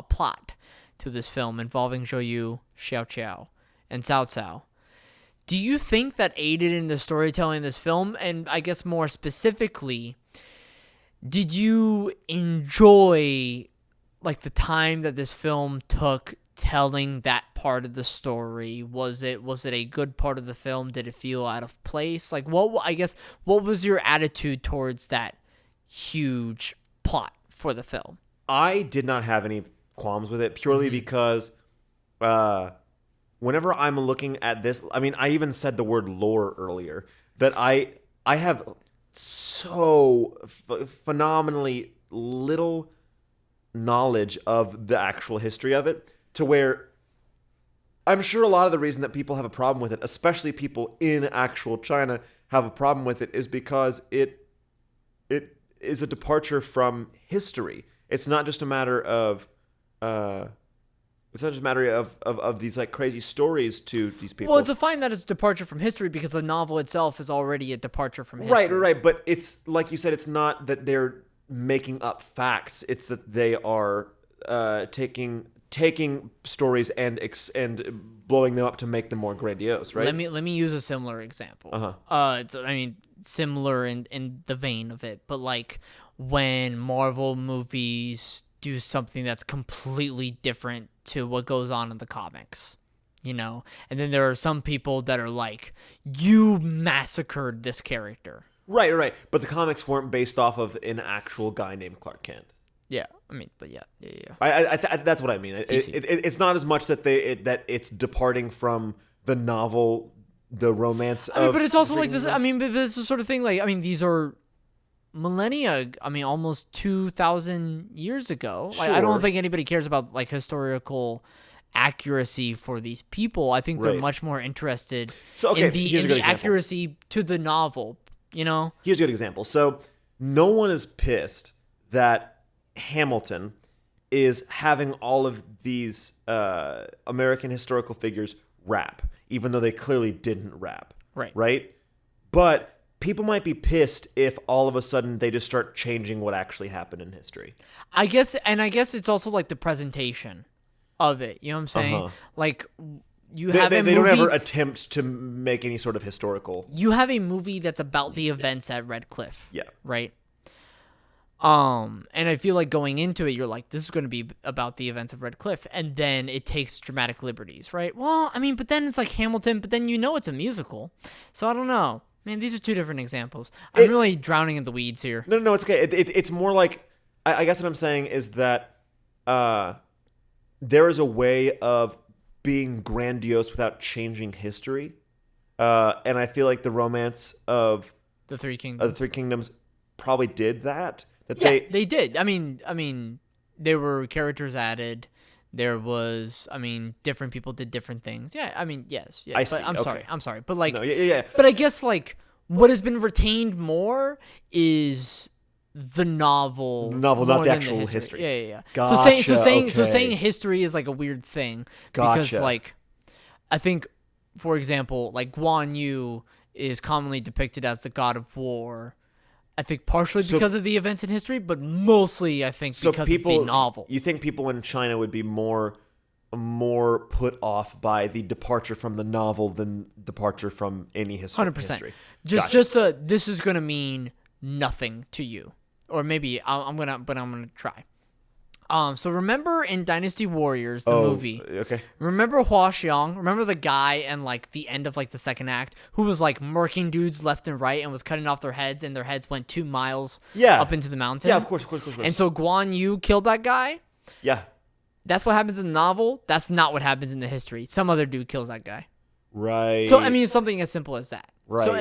plot to this film involving Zhou Yu, Xiao Qiao, and Cao Cao. Do you think that aided in the storytelling in this film? And I guess more specifically, did you enjoy like the time that this film took telling that part of the story? Was it a good part of the film? Did it feel out of place? Like what was your attitude towards that huge plot for the film? I did not have any qualms with it purely because whenever I'm looking at this, I mean, I even said the word lore earlier, that I have so phenomenally little knowledge of the actual history of it, to where I'm sure a lot of the reason that people have a problem with it, especially people in actual China have a problem with it, is because it is a departure from history. It's not just a matter of these like crazy stories to these people. Well, it's a fine that it's a departure from history because the novel itself is already a departure from history. Right. But it's like you said, it's not that they're making up facts. It's that they are taking stories and blowing them up to make them more grandiose. Right. Let me use a similar example. It's, I mean, similar in the vein of it, but like when Marvel movies do something that's completely different to what goes on in the comics, you know? And then there are some people that are like, you massacred this character. Right. But the comics weren't based off of an actual guy named Clark Kent. Yeah, I mean, but yeah. That's what I mean. It's not as much that that it's departing from the novel, the romance. I mean, but it's also like this. I mean, but this is the sort of thing. Like, I mean, these are millennia. I mean, almost 2,000 years ago. Like, I don't think anybody cares about like historical accuracy for these people. I think they're much more interested in the accuracy to the novel. You know, here's a good example. So no one is pissed that Hamilton is having all of these American historical figures rap, even though they clearly didn't rap. Right? But people might be pissed if all of a sudden they just start changing what actually happened in history. I guess it's also like the presentation of it. You know what I'm saying? Like, they don't ever attempt to make any sort of historical. You have a movie that's about the events at Red Cliff. Yeah. Right? And I feel like going into it, you're like, this is going to be about the events of Red Cliff, and then it takes dramatic liberties, right? Well, I mean, but then it's like Hamilton, but then it's a musical, so I don't know. Man, these are two different examples. I'm really drowning in the weeds here. No, it's okay. It's more like, I guess what I'm saying is that there is a way of being grandiose without changing history, and I feel like the romance of the Three Kingdoms probably did that. They did. I mean, there were characters added. There was, different people did different things. Yeah, I mean, yes. Yeah, I'm sorry. But like, But I guess like what has been retained more is the novel, not the actual history. Yeah. Gotcha, so saying history is like a weird thing because like, I think, for example, like Guan Yu is commonly depicted as the god of war. I think partially because of the events in history, but mostly I think because of the novel. You think people in China would be more put off by the departure from the novel than departure from any history? 100%. This is gonna mean nothing to you, or maybe I'm gonna try. So remember in Dynasty Warriors, the movie. Okay. Remember Hua Xiong? Remember the guy and like the end of like the second act who was like murking dudes left and right and was cutting off their heads, and their heads went 2 miles up into the mountain? Yeah, of course. And so Guan Yu killed that guy? Yeah. That's what happens in the novel. That's not what happens in the history. Some other dude kills that guy. Right. So, I mean, it's something as simple as that. Right. So,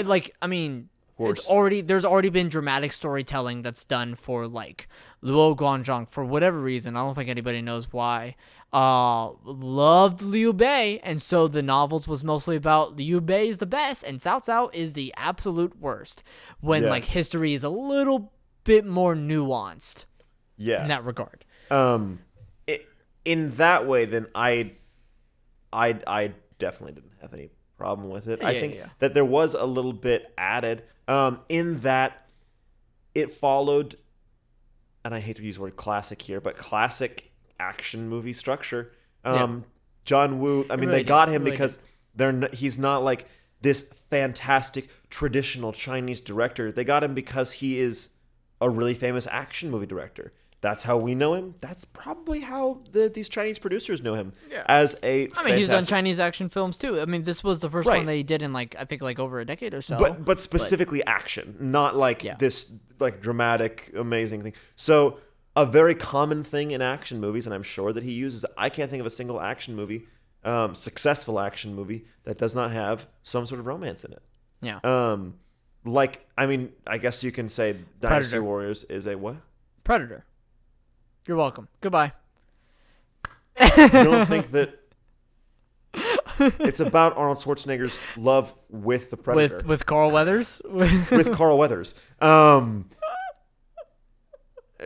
there's already been dramatic storytelling that's done for like Luo Guanzhong for whatever reason. I don't think anybody knows why. Loved Liu Bei, and so the novels was mostly about Liu Bei is the best and Cao Cao is the absolute worst. When like history is a little bit more nuanced. Yeah. In that regard. In that way, then I definitely didn't have any problem with it. I think that there was a little bit added in that it followed, and I hate to use the word classic here, but classic action movie structure. John Woo, they got him because he's not like this fantastic traditional Chinese director. They got him because he is a really famous action movie director. That's how we know him. That's probably how these Chinese producers know him as a. He's done Chinese action films too. I mean, this was the first one that he did in like I think like over a decade or so. But specifically action, not like this like dramatic, amazing thing. So a very common thing in action movies, and I'm sure that he uses. I can't think of a single action movie, successful action movie that does not have some sort of romance in it. Yeah. I guess you can say Dynasty Warriors is a what? Predator. You're welcome. Goodbye. You don't think that it's about Arnold Schwarzenegger's love with the Predator? With Carl Weathers? With Carl Weathers.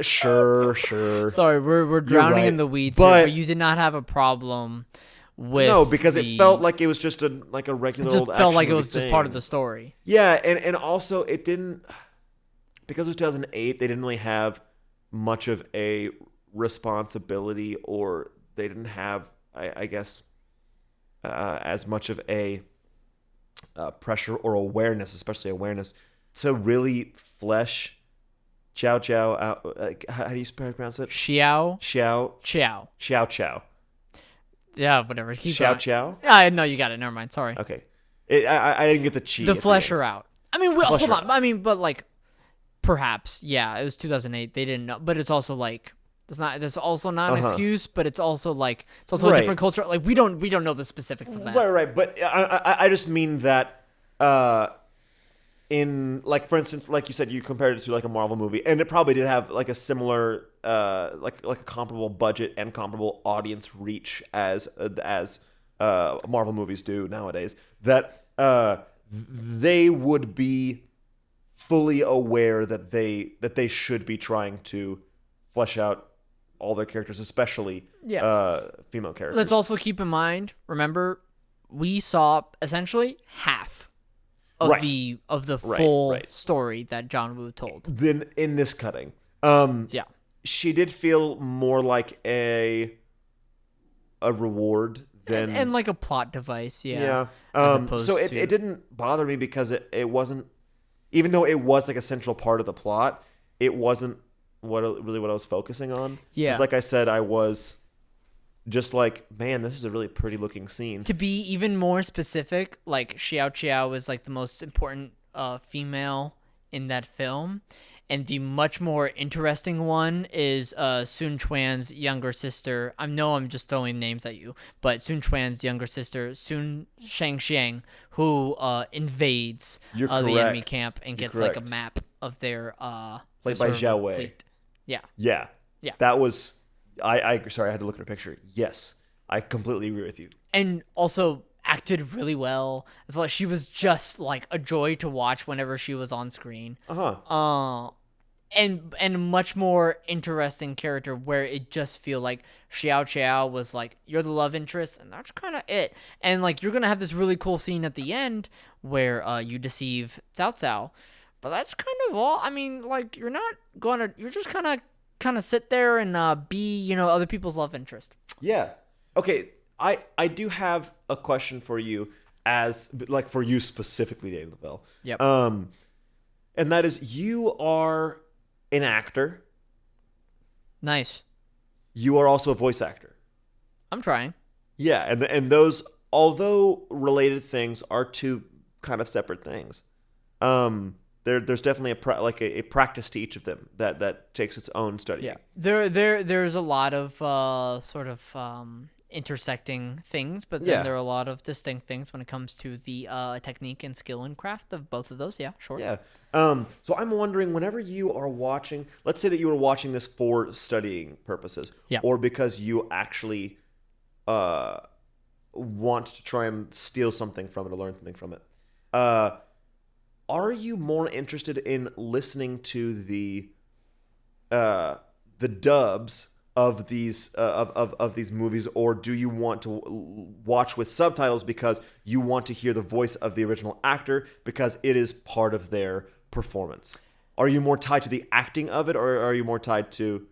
Sure. Sorry, we're drowning in the weeds here, but you did not have a problem with because it felt like it was just a regular old action felt like it was thing. just part of the story. Yeah, and also it didn't, because it was 2008, they didn't really have much of a responsibility, or they didn't have, I guess, as much of a pressure or awareness, especially awareness, to really flesh Chow Chow out. How do you pronounce it? Xiao. Chow. Yeah, whatever. Xiao Chow? Yeah, no, you got it. Never mind. Sorry. Okay. I didn't get the chi. The flesh her out. I mean, hold on. I mean, but like, perhaps, yeah, it was 2008. They didn't know, but it's also like There's also not an excuse, but it's also like a Right. different culture. Like we don't know the specifics of that. Right. But I just mean that in like for instance, like you said, you compared it to like a Marvel movie, and it probably did have like a similar like a comparable budget and comparable audience reach as Marvel movies do nowadays. That they would be fully aware that they should be trying to flesh out all their characters, especially female characters. Let's also keep in mind, remember, we saw essentially half of Right. the Right, full right. story that John Woo told. Then in this cutting, Yeah. she did feel more like a reward than And like a plot device, yeah. yeah. As opposed So to it didn't bother me because it wasn't, even though it was like a central part of the plot, it wasn't what I was focusing on. Yeah. 'Cause like I said, I was just like, man, this is a really pretty looking scene. To be even more specific, like Xiao Qiao is like the most important female in that film, and the much more interesting one is Sun Chuan's younger sister. I know I'm just throwing names at you, but Sun Chuan's younger sister, Sun Shangxiang, who invades You're the correct. enemy camp and You're gets like a correct. map of their Played sort by of Zhao Wei. fleet. Yeah. Yeah. Yeah. That was I sorry, I had to look at a picture. Yes. I completely agree with you. And also acted really well as well. She was just like a joy to watch whenever she was on screen. And a much more interesting character where it just feel like Xiao Qiao was like, you're the love interest, and that's kind of it. And like you're gonna have this really cool scene at the end where you deceive Cao Cao, but that's kind of all. I mean, like you're just kind of sit there and be other people's love interest. Yeah. Okay, I do have a question for you like for you specifically, David Lavelle. Yep. And that is, you are an actor. Nice. You are also a voice actor. I'm trying. Yeah, and those, although related things, are two kind of separate things. There's definitely a practice to each of them that takes its own study. Yeah, there's a lot of sort of intersecting things, but then Yeah. there are a lot of distinct things when it comes to the technique and skill and craft of both of those. Yeah, sure. Yeah. So I'm wondering, whenever you are watching, let's say that you were watching this for studying purposes, Yeah. or because you actually want to try and steal something from it or learn something from it. Are you more interested in listening to the dubs of these of these movies, or do you want to watch with subtitles because you want to hear the voice of the original actor because it is part of their performance? Are you more tied to the acting of it, or are you more tied to,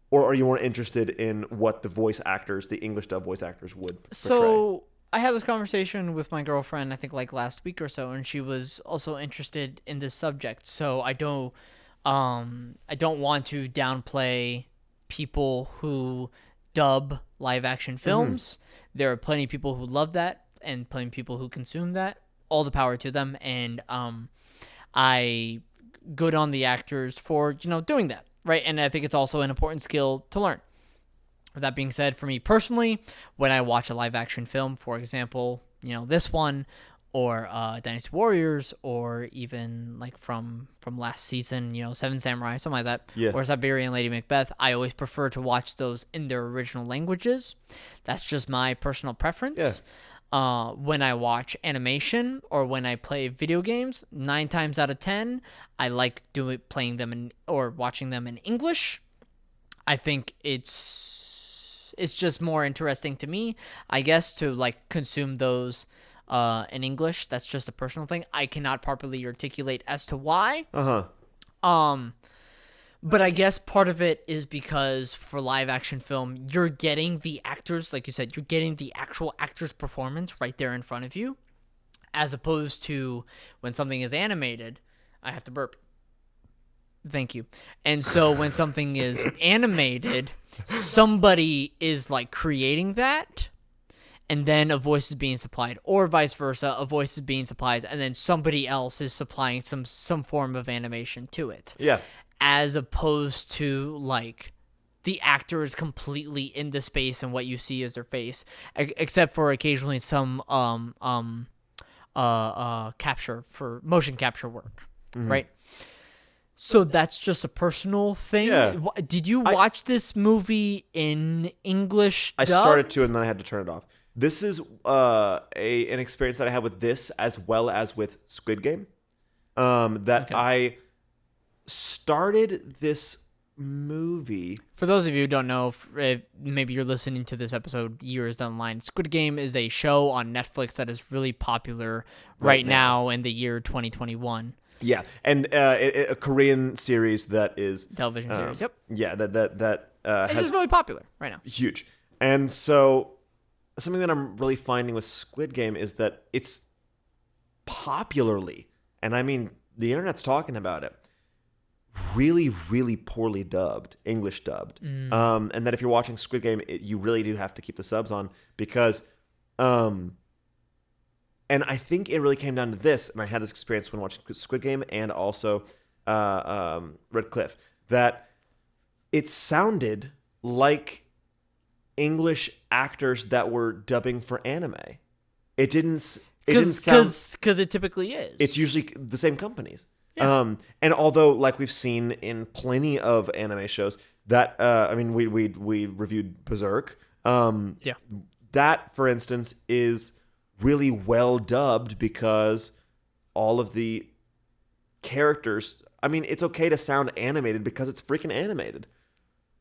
or are you more interested in what the voice actors, the English dub voice actors, would portray? So I had this conversation with my girlfriend, I think like last week or so, and she was also interested in this subject. So I don't want to downplay people who dub live action films. There are plenty of people who love that and plenty of people who consume that. All the power to them, and I good on the actors for doing that, right? And I think it's also an important skill to learn. With that being said, for me personally, when I watch a live action film, for example, this one, or Dynasty Warriors, or even like from last season, Seven Samurai, something like that, Yeah. or Siberian Lady Macbeth, I always prefer to watch those in their original languages. That's just my personal preference. When I watch animation or when I play video games, 9 times out of 10, I like playing them or watching them in English. I think it's just more interesting to me, I guess, to like consume those in English. That's just a personal thing. I cannot properly articulate as to why. But I guess part of it is because for live action film, you're getting the actors, like you said, you're getting the actual actor's performance right there in front of you, as opposed to when something is animated. I have to burp. Thank you. And so when something is animated, somebody is like creating that, and then a voice is being supplied, or vice versa, a voice is being supplied, and then somebody else is supplying some form of animation to it. Yeah. As opposed to like the actor is completely in the space and what you see is their face, except for occasionally some capture for motion capture work, right? So that's just a personal thing. Yeah. Did you watch this movie in English I dubbed? started to, and then I had to turn it off. This is an experience that I had with this as well as with Squid Game. I started this movie. For those of you who don't know, if maybe you're listening to this episode years down the line, Squid Game is a show on Netflix that is really popular right now in the year 2021. Yeah, and a Korean series that is Television series. Yep. Yeah, that It's has just really popular right now. huge. And so something that I'm really finding with Squid Game is that it's popularly, and I mean the internet's talking about it, really, really poorly dubbed, English dubbed. And that if you're watching Squid Game, you really do have to keep the subs on because, and I think it really came down to this, and I had this experience when watching Squid Game and also Red Cliff, that it sounded like English actors that were dubbing for anime. It didn't sound... Because it typically is. It's usually the same companies. Yeah. And although, like we've seen in plenty of anime shows, that we reviewed Berserk. That, for instance, is really well dubbed because all of the characters. I mean, it's okay to sound animated because it's freaking animated,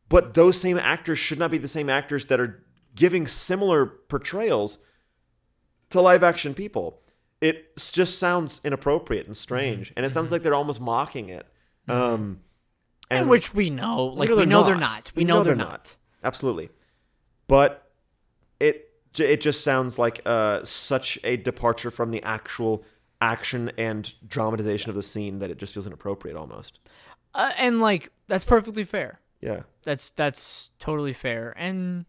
but those same actors should not be the same actors that are giving similar portrayals to live action people. It just sounds inappropriate and strange, and it sounds like they're almost mocking it. And which we know, like we know they're not. We know they're not. Absolutely, but it just sounds like such a departure from the actual action and dramatization of the scene that it just feels inappropriate almost. And like that's perfectly fair. Yeah, that's totally fair. And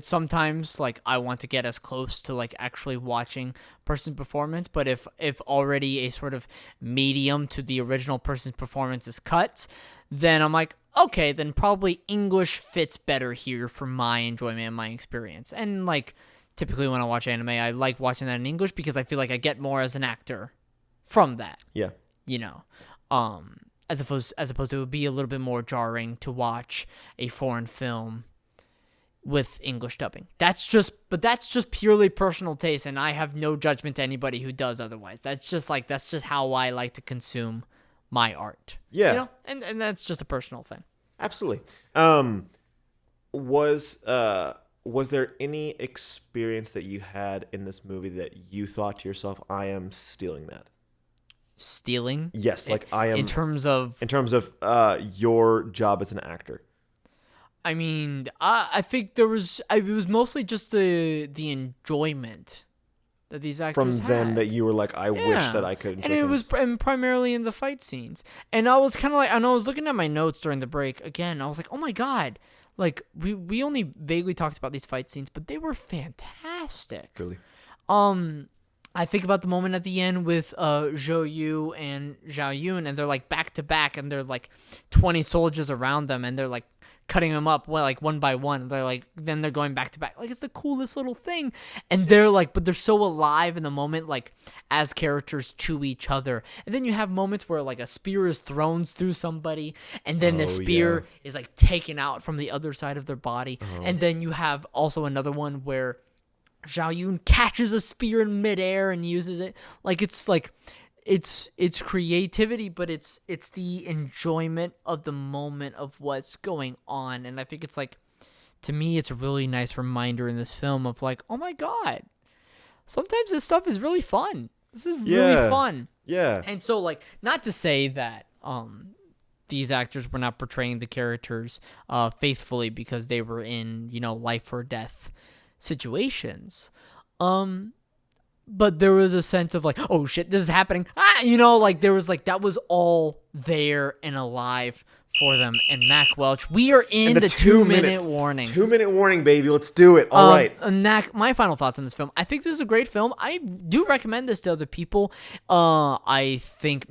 sometimes like I want to get as close to like actually watching person's performance, but if already a sort of medium to the original person's performance is cut, then I'm like, okay, then probably English fits better here for my enjoyment and my experience. And like typically when I watch anime, I like watching that in English because I feel like I get more as an actor from that. Yeah. You know. As opposed to it would be a little bit more jarring to watch a foreign film with English dubbing. That's just purely personal taste, and I have no judgment to anybody who does otherwise. That's just how I like to consume my art. Yeah. You know? And that's just a personal thing. Absolutely. Was there any experience that you had in this movie that you thought to yourself, I am stealing that? Stealing? Yes, like I am in terms of your job as an actor. I mean, I think it was mostly just the enjoyment that these actors from them had. that you were like, I wish that I could enjoy and it was primarily in the fight scenes. And I was kind of like, I was looking at my notes during the break again. I was like, oh my god, like we only vaguely talked about these fight scenes, but they were fantastic. Really? I think about the moment at the end with Zhou Yu and Zhao Yun, and they're like back to back, and they're like 20 soldiers around them, and they're like cutting them up like one by one. They're like, then they're going back to back. Like, it's the coolest little thing. And they're like, but they're so alive in the moment, like as characters to each other. And then you have moments where like a spear is thrown through somebody, and then the spear is like taken out from the other side of their body. And then you have also another one where Zhao Yun catches a spear in midair and uses it. Like, it's creativity, but it's the enjoyment of the moment of what's going on. And I think it's like, to me, it's a really nice reminder in this film of like, oh my god, sometimes this stuff is really fun. This is really fun. Yeah. And so, like, not to say that these actors were not portraying the characters faithfully because they were in, life or death situations. But there was a sense of like, oh shit, this is happening. Like there was like, that was all there and alive for them. And Mac Welch, we are in And the 2-minute warning. 2-minute warning, baby. Let's do it. All right. Mac, my final thoughts on this film. I think this is a great film. I do recommend this to other people. I think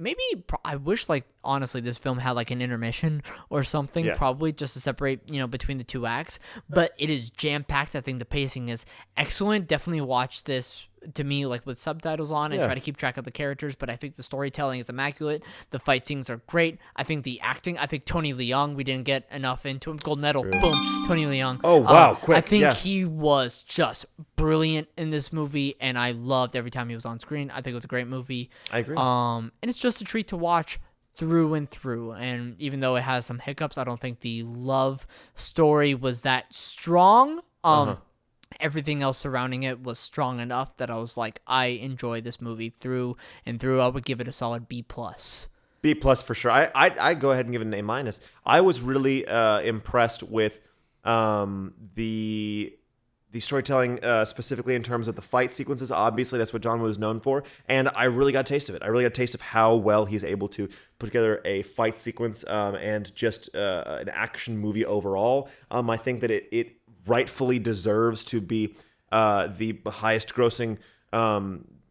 I wish, like, honestly, this film had like an intermission or something, probably just to separate, between the two acts. But it is jam-packed. I think the pacing is excellent. Definitely watch this, to me, like, with subtitles on and try to keep track of the characters. But I think the storytelling is immaculate. The fight scenes are great. I think the acting, Tony Leung, we didn't get enough into him. Gold medal, boom, Tony Leung. Oh, wow, quick. I think he was just brilliant in this movie, and I loved every time he was on screen. I think it was a great movie. I agree. And it's just a treat to watch through and through. And even though it has some hiccups, I don't think the love story was that strong. Everything else surrounding it was strong enough that I was like, I enjoy this movie through and through. I would give it a solid B+. B+ for sure. I go ahead and give it an A-. I was really impressed with the storytelling, specifically in terms of the fight sequences. Obviously, that's what John was known for, and I really got a taste of it. I really got a taste of how well he's able to put together a fight sequence and just an action movie overall. I think that it rightfully deserves to be the highest grossing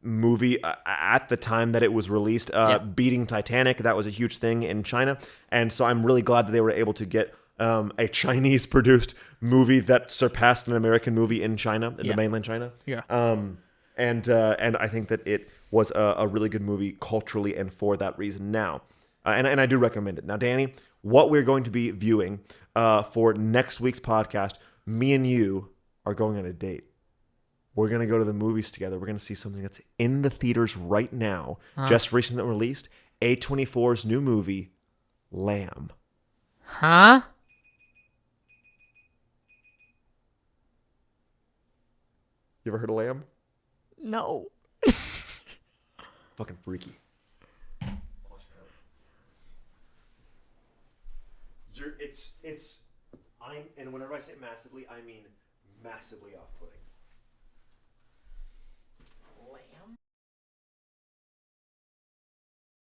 movie at the time that it was released, beating Titanic. That was a huge thing in China, and so I'm really glad that they were able to get a Chinese-produced movie that surpassed an American movie in China, in the mainland China. Yeah. And I think that it was a really good movie culturally and for that reason now. And I do recommend it. Now, Danny, what we're going to be viewing for next week's podcast, me and you are going on a date. We're going to go to the movies together. We're going to see something that's in the theaters right now, just recently released, A24's new movie, Lamb. Huh? You ever heard of Lamb? No. Fucking freaky. And whenever I say massively, I mean massively off-putting.